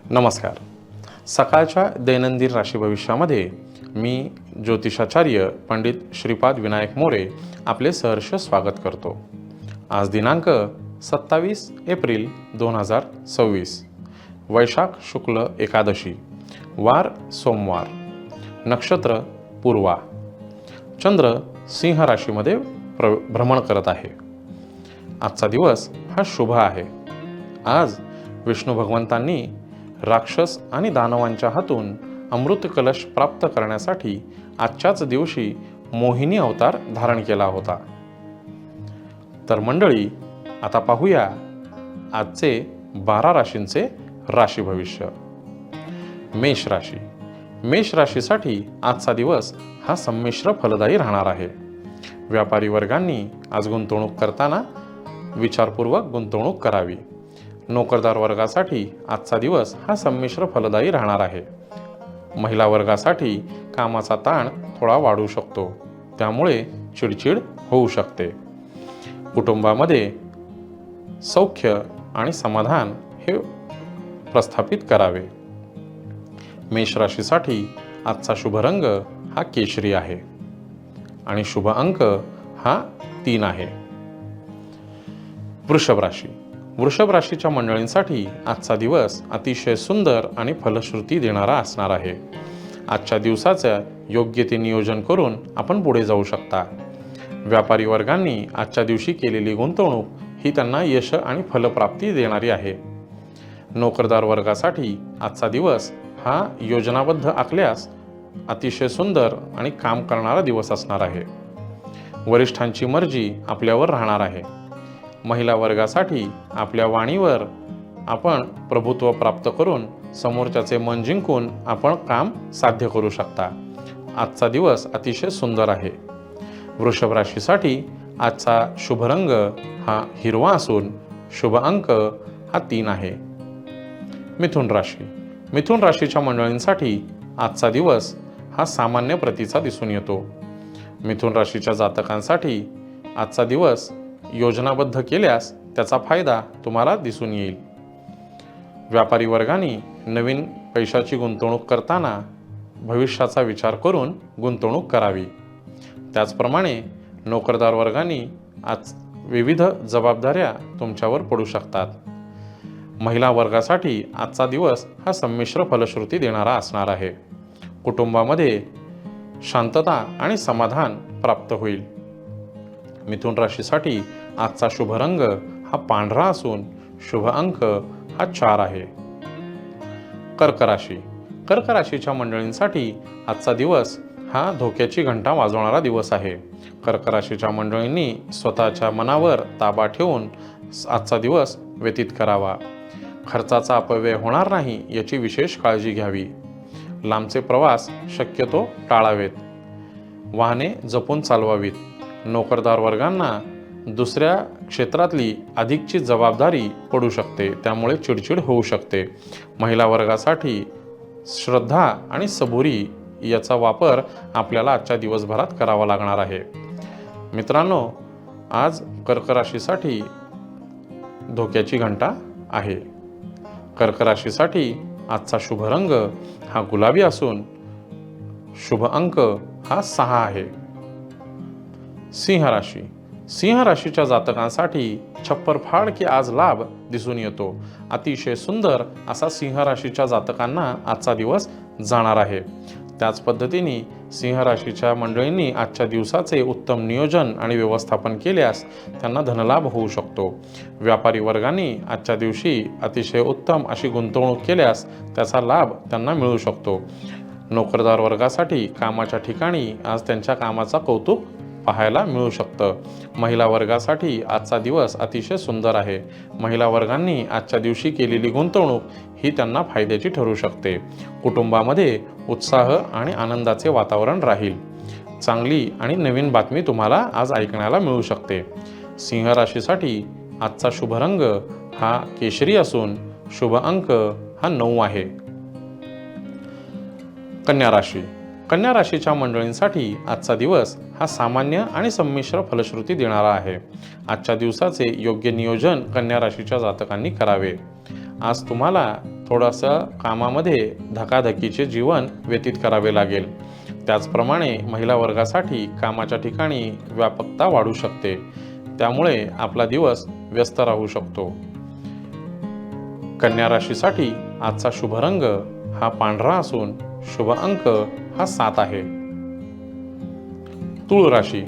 नमस्कार. सकाळच्या दैनंदिन राशी भविष्यामध्ये मी ज्योतिषाचार्य पंडित श्रीपाद विनायक मोरे आपले सहर्ष स्वागत करतो. आज दिनांक 27 एप्रिल 2026, वैशाख शुक्ल एकादशी, वार सोमवार, नक्षत्र पूर्वा, चंद्र सिंह राशीमध्ये भ्रमण करत आहे. आजचा दिवस हा शुभ आहे. आज विष्णू भगवंतांनी राक्षस आणि दानवांच्या हातून अमृत कलश प्राप्त करण्यासाठी आजच्याच दिवशी मोहिनी अवतार धारण केला होता. तर मंडळी, आता पाहूया आजचे 12 राशींचे राशी भविष्य. मेष राशी. मेष राशीसाठी आजचा दिवस हा संमिश्र फलदायी राहणार आहे. व्यापारी वर्गांनी आज गुंतवणूक करताना विचारपूर्वक गुंतवणूक करावी. नोकरदार वर्गासाठी आजचा दिवस हा संमिश्र फलदायी राहणार आहे. महिला वर्गासाठी कामाचा ताण थोडा वाढू शकतो, त्यामुळे चिडचिड होऊ शकते. कुटुंबामध्ये सौख्य आणि समाधान हे प्रस्थापित करावे. मेष राशीसाठी आजचा शुभ रंग हा केशरी आहे आणि शुभ अंक हा 3 आहे. वृषभ राशी. वृषभ राशीच्या मंडळींसाठी आजचा दिवस अतिशय सुंदर आणि फलश्रुती देणारा असणार आहे. आजच्या दिवसाचं योग्य ते नियोजन करून आपण पुढे जाऊ शकता. व्यापारी वर्गांनी आजच्या दिवशी केलेली गुंतवणूक ही त्यांना यश आणि फलप्राप्ती देणारी आहे. नोकरदार वर्गासाठी आजचा दिवस हा योजनाबद्ध आखल्यास अतिशय सुंदर आणि काम करणारा दिवस असणार आहे. वरिष्ठांची मर्जी आपल्यावर राहणार आहे. महिला वर्गासाठी आपल्या वाणीवर आपण प्रभुत्व प्राप्त करून समोरच्याचे मन जिंकून आपण काम साध्य करू शकता. आजचा दिवस अतिशय सुंदर आहे. वृषभ राशीसाठी आजचा शुभ रंग हा हिरवा असून शुभ अंक हा 3 आहे. मिथुन राशी. मिथुन राशीच्या मंडळींसाठी आजचा दिवस हा सामान्य प्रतीचा दिसून येतो. मिथुन राशीच्या जातकांसाठी आजचा दिवस योजनाबद्ध केल्यास त्याचा फायदा तुम्हाला दिसून येईल. व्यापारी वर्गाने नवीन पैशाची गुंतवणूक करताना भविष्याचा विचार करून गुंतवणूक करावी. त्याचप्रमाणे नोकरदार वर्गाने आज विविध जबाबदाऱ्या तुमच्यावर पडू शकतात. महिला वर्गासाठी आजचा दिवस हा संमिश्र फलश्रुती देणारा असणार आहे. कुटुंबामध्ये शांतता आणि समाधान प्राप्त होईल. मिथुन राशीसाठी आजचा शुभ रंग हा पांढरा असून शुभ अंक हा 4 आहे. कर्क राशी. कर्क राशीच्या मंडळींसाठी आजचा दिवस हा धोक्याची घंटा वाजवणारा दिवस आहे. कर्क राशीच्या मंडळींनी स्वतःच्या मनावर ताबा ठेवून आजचा दिवस व्यतीत करावा. खर्चाचा अपव्यय होणार नाही याची विशेष काळजी घ्यावी. लांबचे प्रवास शक्यतो टाळावेत. वाहने जपून चालवावीत. नोकरदार वर्गांना दुसऱ्या क्षेत्रातली अधिकची जबाबदारी पडू शकते, त्यामुळे चिडचिड होऊ शकते. महिला वर्गासाठी श्रद्धा आणि सबुरी याचा वापर आपल्याला आजच्या दिवसभरात करावा लागणार आहे. मित्रांनो, आज कर्क राशीसाठी धोक्याची घंटा आहे. कर्क राशीसाठी आजचा शुभ रंग हा गुलाबी असून शुभ अंक हा 6 आहे. सिंह राशी. सिंह राशीच्या जातकांसाठी छप्पर फाड की आज लाभ दिसून येतो. अतिशय सुंदर असा सिंह राशीच्या जातकांना आजचा दिवस जाणार आहे. त्याच पद्धतीने सिंह राशीच्या मंडळींनी आजच्या दिवसाचे उत्तम नियोजन आणि व्यवस्थापन केल्यास त्यांना धनलाभ होऊ शकतो. व्यापारी वर्गाने आजच्या दिवशी अतिशय उत्तम अशी गुंतवणूक केल्यास त्याचा लाभ त्यांना मिळू शकतो. नोकरदार वर्गासाठी कामाच्या ठिकाणी आज त्यांच्या कामाचा कौतुक पाहायला मिळू शकतं. महिला वर्गासाठी आजचा दिवस अतिशय सुंदर आहे. महिला वर्गांनी आजच्या दिवशी केलेली गुंतवणूक ही त्यांना फायद्याची ठरू शकते. कुटुंबामध्ये उत्साह आणि आनंदाचे वातावरण राहील. चांगली आणि नवीन बातमी तुम्हाला आज ऐकण्याला मिळू शकते. सिंह राशीसाठी आजचा शुभ रंग हा केशरी असून शुभ अंक हा 9 आहे. कन्या राशी. कन्या राशीच्या मंडळींसाठी आजचा दिवस हा सामान्य आणि संमिश्र फलश्रुती देणारा आहे. आजच्या दिवसाचे योग्य नियोजन कन्या राशीच्या जातकांनी करावे. आज तुम्हाला थोडंसं कामामध्ये धकाधकीचे जीवन व्यतीत करावे लागेल. त्याचप्रमाणे महिला वर्गासाठी कामाच्या ठिकाणी व्यापकता वाढू शकते, त्यामुळे आपला दिवस व्यस्त राहू शकतो. कन्या राशीसाठी आजचा शुभ रंग हा पांढरा असून शुभ अंक हा 7 आहे. तुळ राशी.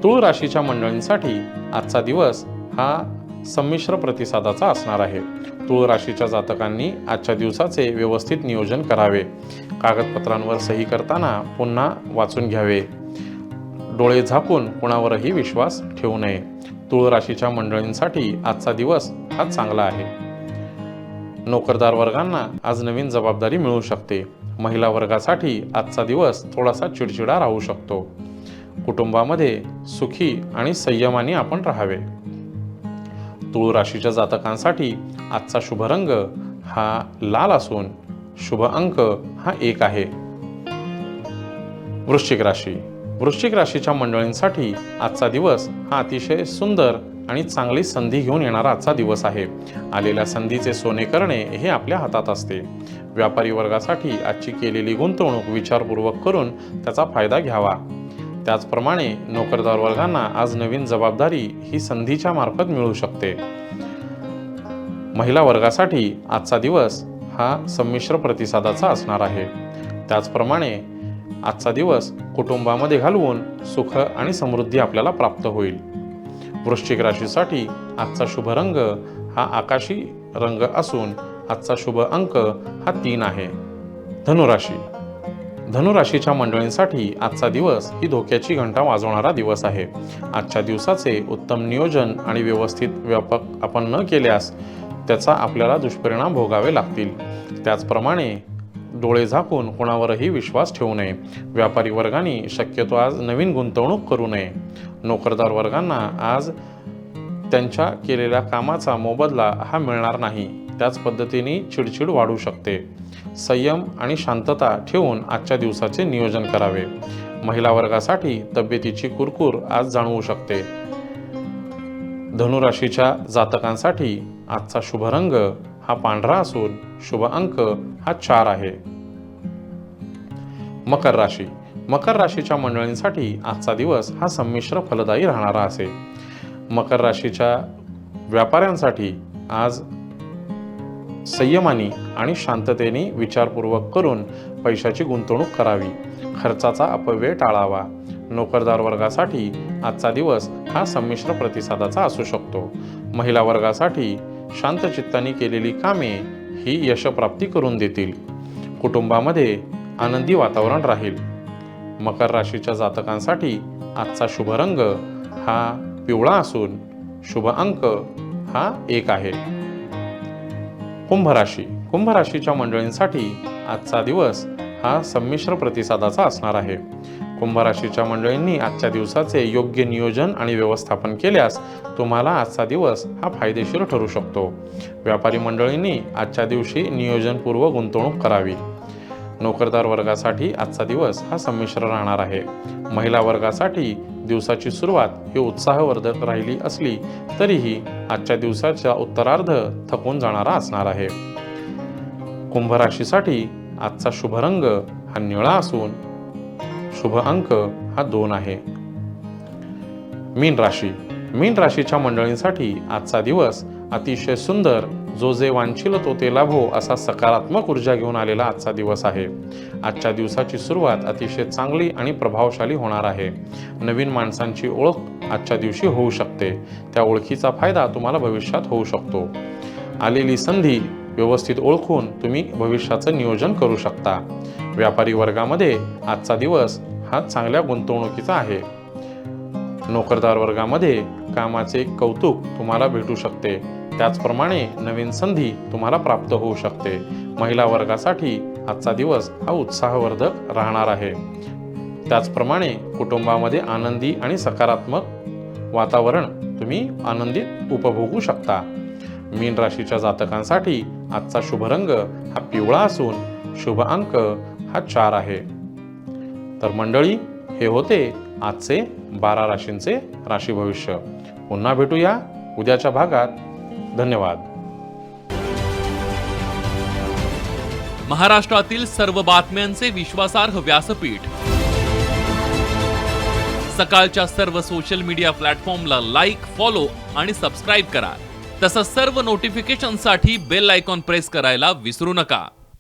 तुळ राशीच्या मंडळींसाठी आजचा दिवस हा संमिश्र प्रतिसादाचा असणार आहे. तुळ राशीच्या जातकांनी आजच्या दिवसाचे व्यवस्थित नियोजन करावे. कागदपत्रांवर सही करताना पुन्हा वाचून घ्यावे. डोळे झाकून कोणावरही विश्वास ठेवू नये. तुळ राशीच्या मंडळींसाठी आजचा दिवस हा चांगला आहे. नोकरदार वर्गांना आज नवीन जबाबदारी मिळू शकते. महिला वर्गासाठी आजचा दिवस थोडासा चिडचिडा राहू शकतो. कुटुंबामध्ये सुखी आणि संयमाने आपण राहावे. तुळ राशीच्या जातकांसाठी आजचा शुभ रंग हा लाल असून शुभ अंक हा 1 आहे. वृश्चिक राशी. वृश्चिक राशीच्या मंडळींसाठी आजचा दिवस हा अतिशय सुंदर आणि चांगली संधी घेऊन येणारा आजचा दिवस आहे. आलेल्या संधीचे सोने करणे हे आपल्या हातात असते. व्यापारी वर्गासाठी आजची केलेली गुंतवणूक विचारपूर्वक करून त्याचा फायदा घ्यावा. त्याचप्रमाणे नोकरदार वर्गांना आज नवीन जबाबदारी ही संधीच्या मार्फत मिळू शकते. महिला वर्गासाठी आजचा दिवस हा संमिश्र प्रतिसादाचा असणार आहे. त्याचप्रमाणे आजचा दिवस कुटुंबामध्ये घालवून सुख आणि समृद्धी आपल्याला प्राप्त होईल. वृश्चिक राशीसाठी आजचा शुभ रंग हा आकाशी रंग असून आजचा शुभ अंक हा 3 आहे. धनुराशी. धनुराशीच्या मंडळींसाठी आजचा दिवस ही धोक्याची घंटा वाजवणारा दिवस आहे. आजच्या दिवसाचे उत्तम नियोजन आणि व्यवस्थित व्यापक आपण न केल्यास त्याचा आपल्याला दुष्परिणाम भोगावे लागतील. त्याचप्रमाणे डोळे झाकून कोणावरही विश्वास ठेवू नये. व्यापारी वर्गाने शक्यतो आज नवीन गुंतवणूक करू नये. नोकरदार वर्गांना आज त्यांच्या केलेल्या कामाचा मोबदला हा मिळणार नाही. त्याच पद्धतीने चिडचिड वाढू शकते. संयम आणि शांतता ठेवून आजच्या दिवसाचे नियोजन करावे. महिला वर्गासाठी तब्येतीची कुरकुर आज जाणवू शकते. धनुराशीच्या जातकांसाठी आजचा शुभ रंग हा पांढरा असून शुभ अंक हा 4 आहे. मकर राशी. मकर राशीच्या मंडळींसाठी आजचा दिवस हा संमिश्र फलदायी राहणारा असेल. मकर राशीच्या व्यापाऱ्यांसाठी आज संयमाने आणि शांततेने विचारपूर्वक करून पैशाची गुंतवणूक करावी. खर्चाचा अपव्यय टाळावा. नोकरदार वर्गासाठी आजचा दिवस हा संमिश्र प्रतिसादाचा असू शकतो. महिला वर्गासाठी शांत चित्ताने केलेली कामे ही यशप्राप्ती करून देतील. कुटुंबामध्ये आनंदी वातावरण राहील. मकर राशीच्या जातकांसाठी आजचा शुभ रंग हा पिवळा असून शुभ अंक हा 1 आहे. कुंभ राशी. कुंभ राशीच्या मंडळींसाठी आजचा दिवस हा संमिश्र प्रतिसादाचा असणार आहे. कुंभ राशीच्या मंडळींनी आजच्या दिवसाचे योग्य नियोजन आणि व्यवस्थापन केल्यास तुम्हाला आजचा दिवस हा फायदेशीर ठरू शकतो. व्यापारी मंडळींनी आजच्या दिवशी नियोजनपूर्वक गुंतवणूक करावी. नोकरदार वर्गासाठी आजचा दिवस हा संमिश्र राहणार आहे. महिला वर्गासाठी दिवसाची सुरुवात ही उत्साहवर्धक राहिली असली तरीही आजच्या दिवसाचा उत्तरार्ध थकून जाणारा असणार आहे. कुंभ राशीसाठी आजचा शुभ रंग हा निळा असून शुभ अंक हा 2 आहे. मीन राशी. मीन राशीच्या मंडळींसाठी आजचा दिवस अतिशय सुंदर, जो जे वांछिल तो ते लाभो असा सकारात्मक ऊर्जा घेऊन आलेला आजचा दिवस आहे. आजच्या दिवसाची सुरुवात अतिशय चांगली आणि प्रभावशाली होणार आहे. नवीन माणसांची ओळख आजच्या दिवशी होऊ शकते. त्या ओळखीचा फायदा तुम्हाला भविष्यात होऊ शकतो. आलेली संधी व्यवस्थित ओळखून तुम्ही भविष्याचं नियोजन करू शकता. व्यापारी वर्गामध्ये आजचा दिवस हा चांगल्या गुंतवणुकीचा आहे. नोकरदार वर्गामध्ये कामाचे कौतुक तुम्हाला भेटू शकते. त्याचप्रमाणे नवीन संधी तुम्हाला प्राप्त होऊ शकते. महिला वर्गासाठी आजचा दिवस हा उत्साहवर्धक राहणार आहे. त्याचप्रमाणे कुटुंबामध्ये आनंदी आणि सकारात्मक वातावरण तुम्ही आनंदित उपभोगू शकता. मीन राशीच्या जातकांसाठी आजचा शुभ रंग हा पिवळा असून शुभ अंक हा 4 आहे. तर मंडळी, हे होते आजचे 12 राशींचे राशी भविष्य. पुन्हा भेटूया उद्याच्या भागात. धन्यवाद. महाराष्ट्रातील सर्व बातम्यांचे विश्वासार्ह व्यासपीठ. सकाळच्या सर्व सोशल मीडिया प्लॅटफॉर्मला लाईक, फॉलो आणि सबस्क्राईब करा. तसंच सर्व नोटिफिकेशनसाठी बेल आयकॉन प्रेस करायला विसरू नका.